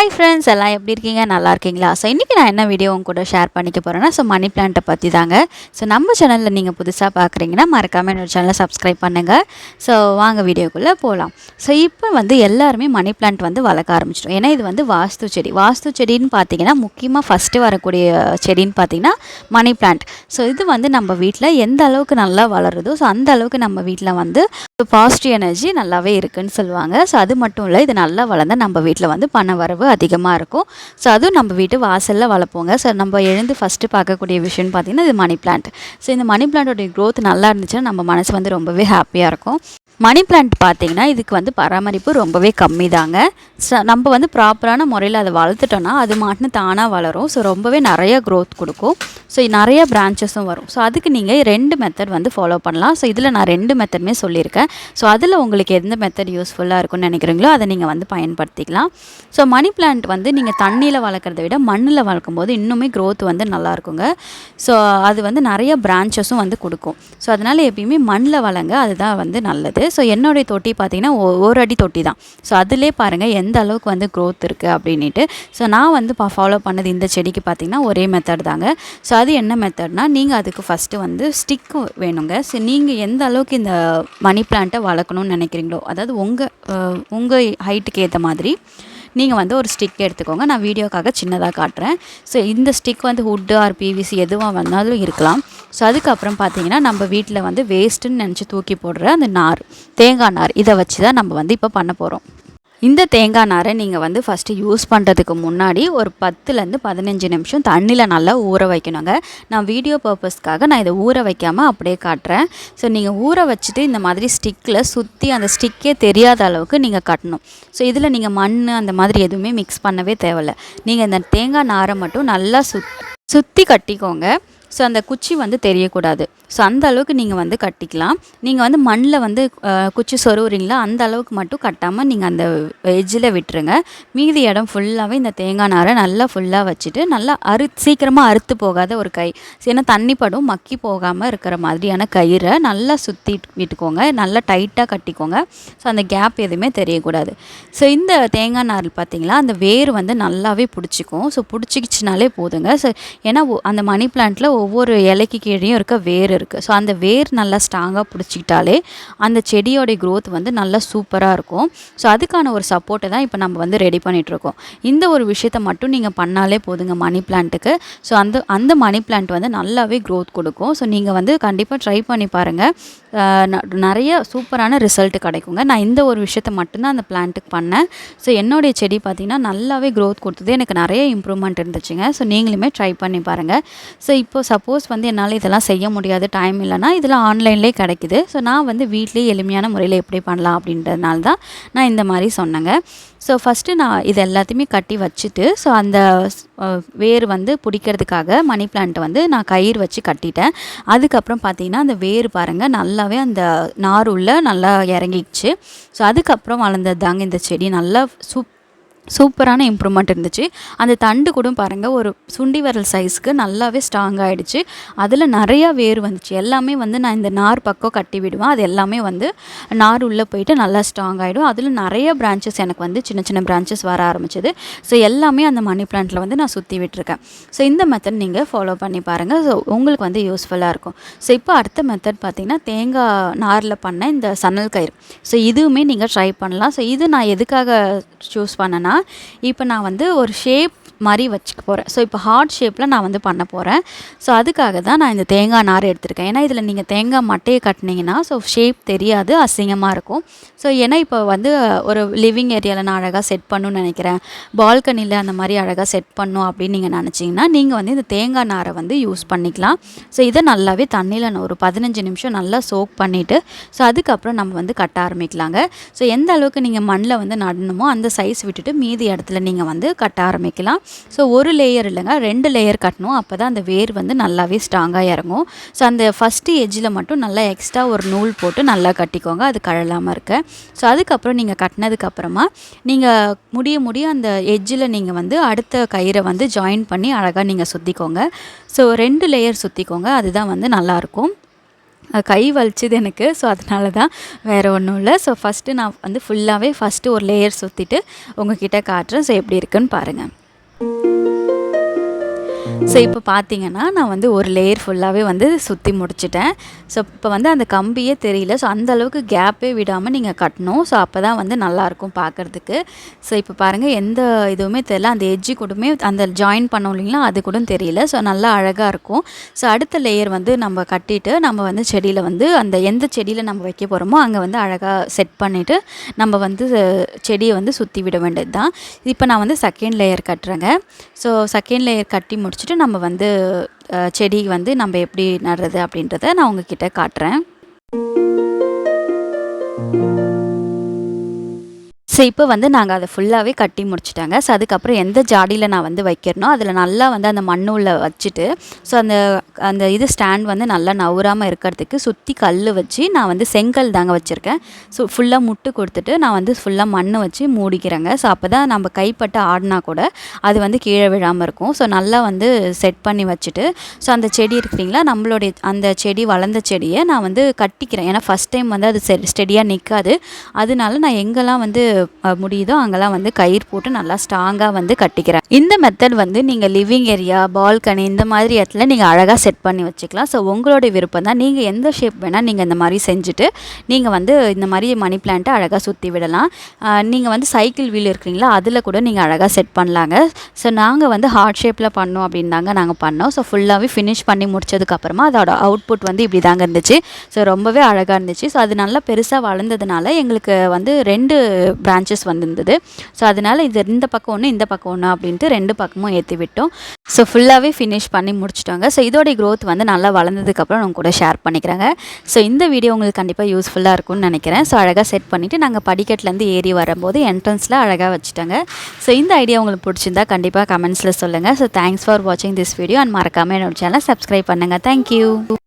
Hi friends, எல்லாம் எப்படி இருக்கீங்க? நல்லா இருக்கீங்களா? ஸோ இன்றைக்கி நான் என்ன வீடியோ உங்க கூட ஷேர் பண்ணிக்க போகிறேன்னா, மணி பிளான்ட்டை பற்றி தாங்க. ஸோ நம்ம சேனலில் நீங்கள் புதுசாக பார்க்குறீங்கன்னா மறக்காமல் என்னோட சேனலை சப்ஸ்கிரைப் பண்ணுங்கள். ஸோ வாங்க வீடியோக்குள்ளே போகலாம். ஸோ இப்போ எல்லாருமே மணி பிளான்ட் வளர்க்க ஆரம்பிச்சிட்டோம். ஏன்னா இது வாஸ்து செடி. வாஸ்து செடின்னு பார்த்தீங்கன்னா முக்கியமாக ஃபஸ்ட்டு வரக்கூடிய செடின்னு பார்த்தீங்கன்னா மணி பிளான்ட். ஸோ இது நம்ம வீட்டில் எந்த அளவுக்கு நல்லா வளருதோ ஸோ அந்த அளவுக்கு நம்ம வீட்டில் பாசிட்டிவ் எனர்ஜி நல்லாவே இருக்குதுன்னு சொல்லுவாங்க. ஸோ அது மட்டும் இல்லை, இது நல்லா வளர்ந்தால் நம்ம வீட்டில் பண வரவு அதிகமாக இருக்கும். ஸோ அதுவும் நம்ம வீட்டு வாசலில் வளர்ப்போங்க. ஸோ நம்ம எழுந்து ஃபஸ்ட்டு பார்க்கக்கூடிய விஷயம்னு பார்த்திங்கன்னா இது மணி பிளான்ட். ஸோ இந்த மணி பிளான்ட்டோடைய க்ரோத் நல்லா இருந்துச்சுன்னா நம்ம மனசு ரொம்பவே ஹாப்பியாக இருக்கும். மணி பிளான்ட் பார்த்திங்கன்னா இதுக்கு பராமரிப்பு ரொம்பவே கம்மி தாங்க. நம்ம ப்ராப்பரான முறையில் அதை வளர்த்துட்டோன்னா அது மாட்டுன்னு தானாக வளரும். ஸோ ரொம்பவே நிறைய க்ரோத் கொடுக்கும். ஸோ நிறைய பிரான்ச்சஸும் வரும். ஸோ அதுக்கு நீங்கள் 2 மெத்தட் ஃபாலோ பண்ணலாம். ஸோ இதில் நான் 2 மெத்தடுமே சொல்லியிருக்கேன். ஸோ அதில் உங்களுக்கு எந்த மெத்தட் யூஸ்ஃபுல்லாக இருக்கும்னு நினைக்கிறீங்களோ அதை நீங்கள் பயன்படுத்திக்கலாம். ஸோ மணி பிளான்ட் நீங்கள் தண்ணியில் வளர்க்குறத விட மண்ணில் வளர்க்கும் போது இன்னுமே க்ரோத் நல்லாயிருக்குங்க. ஸோ அது நிறைய பிரான்ச்சஸும் கொடுக்கும். ஸோ அதனால் எப்பயுமே மண்ணில் வளங்க, அதுதான் நல்லது. ஸோ என்னுடைய தொட்டி பார்த்திங்கன்னா 1 அடி தொட்டி தான். ஸோ அதிலே பாருங்கள் எந்த அளவுக்கு க்ரோத் இருக்குது அப்படின்ட்டு. ஸோ நான் ஃபாலோ பண்ணது இந்த செடிக்கு பார்த்திங்கன்னா ஒரே மெத்தட் தாங்க. ஸோ அது என்ன மெத்தட்னா, நீங்கள் அதுக்கு ஃபஸ்ட்டு ஸ்டிக்கு வேணுங்க. ஸோ நீங்கள் எந்த அளவுக்கு இந்த மணி பிளான்ட்டை வளர்க்கணும்னு நினைக்கிறீங்களோ, அதாவது உங்கள் ஹைட்டுக்கு ஏற்ற மாதிரி நீங்கள் ஒரு ஸ்டிக் எடுத்துக்கோங்க. நான் வீடியோக்காக சின்னதாக காட்டுறேன். ஸோ இந்த ஸ்டிக் வுட்டு ஆர் பிவிசி எதுவாக வந்தாலும் இருக்கலாம். ஸோ அதுக்கப்புறம் பார்த்தீங்கன்னா நம்ம வீட்டில் வேஸ்ட்டுன்னு நினச்சி தூக்கி போடுற அந்த நார், தேங்காய் நார், இதை வச்சு தான் நம்ம இப்போ பண்ண போகிறோம். இந்த தேங்காய் நாரை நீங்கள் ஃபஸ்ட்டு யூஸ் பண்ணுறதுக்கு முன்னாடி ஒரு 10லேருந்து 15 நிமிஷம் தண்ணியில் நல்லா ஊற வைக்கணுங்க. நான் வீடியோ பர்பஸ்க்காக நான் இதை ஊற வைக்காமல் அப்படியே காட்டுறேன். ஸோ நீங்கள் ஊற வச்சுட்டு இந்த மாதிரி ஸ்டிக்கில் சுற்றி அந்த ஸ்டிக்கே தெரியாத அளவுக்கு நீங்கள் கட்டணும். ஸோ இதில் நீங்கள் மண் அந்த மாதிரி எதுவுமே மிக்ஸ் பண்ணவே தேவையில்லை. நீங்கள் இந்த தேங்காய் நாரை மட்டும் நல்லா சுற்றி கட்டிக்கோங்க. ஸோ அந்த குச்சி தெரியக்கூடாது. ஸோ அந்த அளவுக்கு நீங்கள் கட்டிக்கலாம். நீங்கள் மண்ணில் குச்சி சொருவுறீங்களா அந்த அளவுக்கு மட்டும் கட்டாமல் நீங்கள் அந்த எஜ்ஜில் விட்டுருங்க. மீதி இடம் ஃபுல்லாகவே இந்த தேங்காய் நாரை நல்லா ஃபுல்லாக வச்சுட்டு நல்லா சீக்கிரமாக அறுத்து போகாத ஒரு கை, ஏன்னா தண்ணி படும் மக்கி போகாமல் இருக்கிற மாதிரியான கயிறை நல்லா சுற்றி விட்டுக்கோங்க. நல்லா டைட்டாக கட்டிக்கோங்க. ஸோ அந்த கேப் எதுவுமே தெரியக்கூடாது. ஸோ இந்த தேங்காய் நார் பார்த்திங்களா அந்த வேர் நல்லாவே பிடிச்சிக்கும். ஸோ பிடிச்சிக்கிச்சினாலே போதுங்க. ஸோ ஏன்னா அந்த மணி பிளான்ட்டில் ஒவ்வொரு இலைக்கு கீழேயும் இருக்க வேர் இருக்குது. ஸோ அந்த வேர் நல்லா ஸ்ட்ராங்காக பிடிச்சிக்கிட்டாலே அந்த செடியோடைய க்ரோத் நல்லா சூப்பராக இருக்கும். ஸோ அதுக்கான ஒரு சப்போர்ட்டை தான் இப்போ நம்ம ரெடி பண்ணிகிட்ருக்கோம். இந்த ஒரு விஷயத்தை மட்டும் நீங்கள் பண்ணாலே போதுங்க மணி பிளான்ட்டுக்கு. ஸோ அந்த மணி பிளான்ட் நல்லாவே க்ரோத் கொடுக்கும். ஸோ நீங்கள் கண்டிப்பாக ட்ரை பண்ணி பாருங்கள். நிறைய சூப்பரான ரிசல்ட் கிடைக்குங்க. நான் இந்த ஒரு விஷயத்தை மட்டும்தான் அந்த பிளான்ட்டுக்கு பண்ணேன். ஸோ என்னுடைய செடி பார்த்திங்கன்னா நல்லாவே க்ரோத் கொடுத்தது. எனக்கு நிறைய இம்ப்ரூவ்மெண்ட் இருந்துச்சுங்க. ஸோ நீங்களுமே ட்ரை பண்ணி பாருங்கள். ஸோ இப்போ சப்போஸ் என்னால் இதெல்லாம் செய்ய முடியாது, டைம் இல்லைனா இதெல்லாம் ஆன்லைன்லேயே கிடைக்குது. ஸோ நான் வீட்லேயே எளிமையான முறையில் எப்படி பண்ணலாம் அப்படின்றதுனால தான் நான் இந்த மாதிரி சொன்னேங்க. ஸோ ஃபஸ்ட்டு நான் இது எல்லாத்தையுமே கட்டி வச்சுட்டு ஸோ அந்த வேர் பிடிக்கிறதுக்காக மணி பிளான்ட்டை நான் கயிறு வச்சு கட்டிட்டேன். அதுக்கப்புறம் பார்த்திங்கன்னா அந்த வேர் பாருங்கள் நல்லாவே அந்த நார் உள்ள நல்லா இறங்கிடுச்சு. ஸோ அதுக்கப்புறம் வளர்ந்தது தாங்க இந்த செடி. நல்லா சூப்பரான இம்ப்ரூவ்மெண்ட் இருந்துச்சு. அந்த தண்டு கூட பாருங்கள் ஒரு சுண்டி விரல் சைஸ்க்கு நல்லாவே ஸ்ட்ராங் ஆகிடுச்சு. அதில் நிறையா வேர் வந்துச்சு. எல்லாமே நான் இந்த நார் பக்கம் கட்டி விடுவேன். அது எல்லாமே நார் உள்ளே போயிட்டு நல்லா ஸ்ட்ராங் ஆகிடும். அதில் நிறைய பிரான்ச்சஸ் எனக்கு சின்ன சின்ன பிரான்ச்சஸ் வர ஆரம்பிச்சது. ஸோ எல்லாமே அந்த மணி பிளான்ட்டில் நான் சுற்றி விட்டுருக்கேன். ஸோ இந்த மெத்தட் நீங்கள் ஃபாலோ பண்ணி பாருங்கள். ஸோ உங்களுக்கு யூஸ்ஃபுல்லாக இருக்கும். ஸோ இப்போ அடுத்த மெத்தட் பார்த்திங்கன்னா தேங்காய் நாரில் பண்ண இந்த சணல் கயிறு. ஸோ இதுவுமே நீங்கள் ட்ரை பண்ணலாம். ஸோ இது நான் எதுக்காக சூஸ் பண்ணேன்னா, இப்போ நான் ஒரு ஷேப் மாதிரி வச்சுக்க போகிறேன். ஸோ இப்போ ஹார்ட் ஷேப்பில் நான் பண்ண போகிறேன். ஸோ அதுக்காக தான் நான் இந்த தேங்காய் நார் எடுத்திருக்கேன். ஏன்னா இதில் நீங்கள் தேங்காய் மட்டையை கட்டினீங்கன்னா ஸோ ஷேப் தெரியாது, அசிங்கமாக இருக்கும். ஸோ ஏன்னா இப்போ ஒரு லிவிங் ஏரியாவில் நான் அழகாக செட் பண்ணணும்னு நினைக்கிறேன், பால்கனியில் அந்த மாதிரி அழகாக செட் பண்ணணும் அப்படின்னு நீங்கள் நினச்சிங்கன்னா நீங்கள் இந்த தேங்காய் நாரை யூஸ் பண்ணிக்கலாம். ஸோ இதை நல்லாவே தண்ணியில் ஒரு 15 நிமிஷம் நல்லா சோக் பண்ணிவிட்டு ஸோ அதுக்கப்புறம் நம்ம கட்ட ஆரம்பிக்கலாங்க. ஸோ எந்த அளவுக்கு நீங்கள் மண்ணில் நடணுமோ அந்த சைஸ் விட்டுட்டு மீதி இடத்துல நீங்கள் கட்ட ஆரம்பிக்கலாம். ஸோ ஒரு லேயர் இல்லைங்க, 2 லேயர் கட்டணும். அப்போ தான் அந்த வேர் நல்லாவே ஸ்ட்ராங்காக இறங்கும். ஸோ அந்த ஃபஸ்ட்டு எஜ்ஜில் மட்டும் நல்லா எக்ஸ்ட்ரா ஒரு நூல் போட்டு நல்லா கட்டிக்கோங்க, அது கழலாமல் இருக்க. ஸோ அதுக்கப்புறம் நீங்கள் கட்டினதுக்கப்புறமா நீங்கள் முடிய அந்த எஜ்ஜில் நீங்கள் அடுத்த கயிறை ஜாயின் பண்ணி அழகாக நீங்கள் சுற்றிக்கோங்க. ஸோ 2 லேயர் சுற்றிக்கோங்க, அதுதான் நல்லாயிருக்கும். கை வலிச்சுது எனக்கு. ஸோ அதனால தான், வேறு ஒன்றும் இல்லை. ஸோ ஃபஸ்ட்டு நான் வந்து ஃபுல்லாகவே ஒரு லேயர் சுற்றிட்டு உங்ககிட்ட காட்டுறேன். ஸோ எப்படி இருக்குன்னு பாருங்கள். ஸோ இப்போ பார்த்தீங்கன்னா நான் வந்து ஒரு லேயர் ஃபுல்லாகவே வந்து சுற்றி முடிச்சிட்டேன். ஸோ இப்போ வந்து அந்த கம்பியே தெரியல. ஸோ அந்த அளவுக்கு கேப்பே விடாமல் நீங்கள் கட்டணும். ஸோ அப்போ தான் வந்து நல்லாயிருக்கும் பார்க்குறதுக்கு. ஸோ இப்போ பாருங்கள், எந்த இதுவுமே தெரியல. அந்த எட்ஜு கூடமே அந்த ஜாயின் பண்ணோம் இல்லைங்களா, அது கூட தெரியல. ஸோ நல்லா அழகாக இருக்கும். ஸோ அடுத்த லேயர் வந்து நம்ம கட்டிட்டு நம்ம வந்து செடியில் வந்து அந்த எந்த செடியில் நம்ம வைக்க போகிறோமோ அங்கே வந்து அழகாக செட் பண்ணிவிட்டு நம்ம வந்து செடியை வந்து சுற்றி விட வேண்டியது தான். இப்போ நான் வந்து செகண்ட் லேயர் கட்டுறேங்க. ஸோ செகண்ட் லேயர் கட்டி முடிச்சுட்டு நம்ம வந்து செடி வந்து நம்ம எப்படி நடுறது அப்படின்றத நான் உங்ககிட்ட காட்டுறேன். ஸோ இப்போ வந்து நாங்கள் அதை ஃபுல்லாகவே கட்டி முடிச்சிட்டாங்க. ஸோ அதுக்கப்புறம் எந்த ஜாடியில் நான் வந்து வைக்கிறனோ அதில் நல்லா வந்து அந்த மண் உள்ள வச்சுட்டு, ஸோ அந்த இது ஸ்டாண்ட் வந்து நல்லா நவுறாமல் இருக்கிறதுக்கு சுற்றி கல் வச்சு நான் வந்து செங்கல் தாங்க வச்சுருக்கேன். ஸோ ஃபுல்லாக முட்டு கொடுத்துட்டு நான் வந்து ஃபுல்லாக மண் வச்சு மூடிக்கிறேங்க. ஸோ அப்போ தான் நம்ம கைப்பட்டு ஆடினா கூட அது வந்து கீழே விழாமல் இருக்கும். ஸோ நல்லா வந்து செட் பண்ணி வச்சுட்டு, ஸோ அந்த செடி இருக்குங்களா, நம்மளுடைய அந்த செடி வளர்ந்த செடியை நான் வந்து கட்டிக்கிறேன். ஏன்னா ஃபஸ்ட் டைம் வந்து அது ஸ்டெடியாக நிற்காது. அதனால நான் எங்கெல்லாம் வந்து முடியுதோ அங்கெல்லாம் வந்து கயிறு போட்டு நல்லா ஸ்ட்ராங்காக வந்து கட்டிக்கிறேன். இந்த மெத்தட் வந்து நீங்கள் லிவிங் ஏரியா, பால்கனி இந்த மாதிரி இடத்துல நீங்கள் அழகாக செட் பண்ணி வச்சுக்கலாம். ஸோ உங்களோட விருப்பம் தான். நீங்கள் எந்த ஷேப் வேணால் நீங்கள் இந்த மாதிரி செஞ்சுட்டு நீங்கள் வந்து இந்த மாதிரி மணி பிளான்ட்டை அழகாக சுற்றி விடலாம். நீங்கள் வந்து சைக்கிள் வீல் இருக்கிறீங்களா, அதில் கூட நீங்கள் அழகாக செட் பண்ணலாங்க. ஸோ நாங்கள் வந்து ஹார்ட் ஷேப்பில் பண்ணோம் அப்படின்னாங்க நாங்கள் பண்ணோம். ஸோ ஃபுல்லாகவே ஃபினிஷ் பண்ணி முடிச்சதுக்கப்புறமா அதோட அவுட்புட் வந்து இப்படி தாங்க இருந்துச்சு. ஸோ ரொம்பவே அழகாக இருந்துச்சு. ஸோ அது நல்லா பெருசாக வளர்ந்ததுனால எங்களுக்கு வந்து 2 பிரான்ச்சஸ் வந்திருந்தது. ஸோ அதனால் இது இந்த பக்கம் ஒன்று, இந்த பக்கம் ஒன்று அப்படின்ட்டு 2 பக்கமும் ஏற்றி விட்டோம். ஸோ ஃபுல்லாகவே ஃபினிஷ் பண்ணி முடிச்சிட்டோங்க. ஸோ இதோடைய க்ரோத் வந்து நல்லா வளர்ந்ததுக்கப்புறம் நான் கூட ஷேர் பண்ணிக்கிறேங்க. ஸோ இந்த வீடியோ உங்களுக்கு கண்டிப்பாக யூஸ்ஃபுல்லாக இருக்கும்னு நினைக்கிறேன். ஸோ அழகாக செட் பண்ணிவிட்டு நாங்கள் படிக்கட்டிலேருந்து ஏறி வரும்போது என்ட்ரன்ஸில் அழகாக வச்சுட்டாங்க. ஸோ இந்த ஐடியா உங்களுக்கு பிடிச்சிருந்தா கண்டிப்பாக கமெண்ட்ஸில் சொல்லுங்கள். ஸோ தேங்க்ஸ் ஃபார் வாட்சிங் திஸ் வீடியோ அண்ட் மறக்காமல் என்னோட சேனலை சப்ஸ்கிரைப் பண்ணுங்கள். தேங்க்யூ.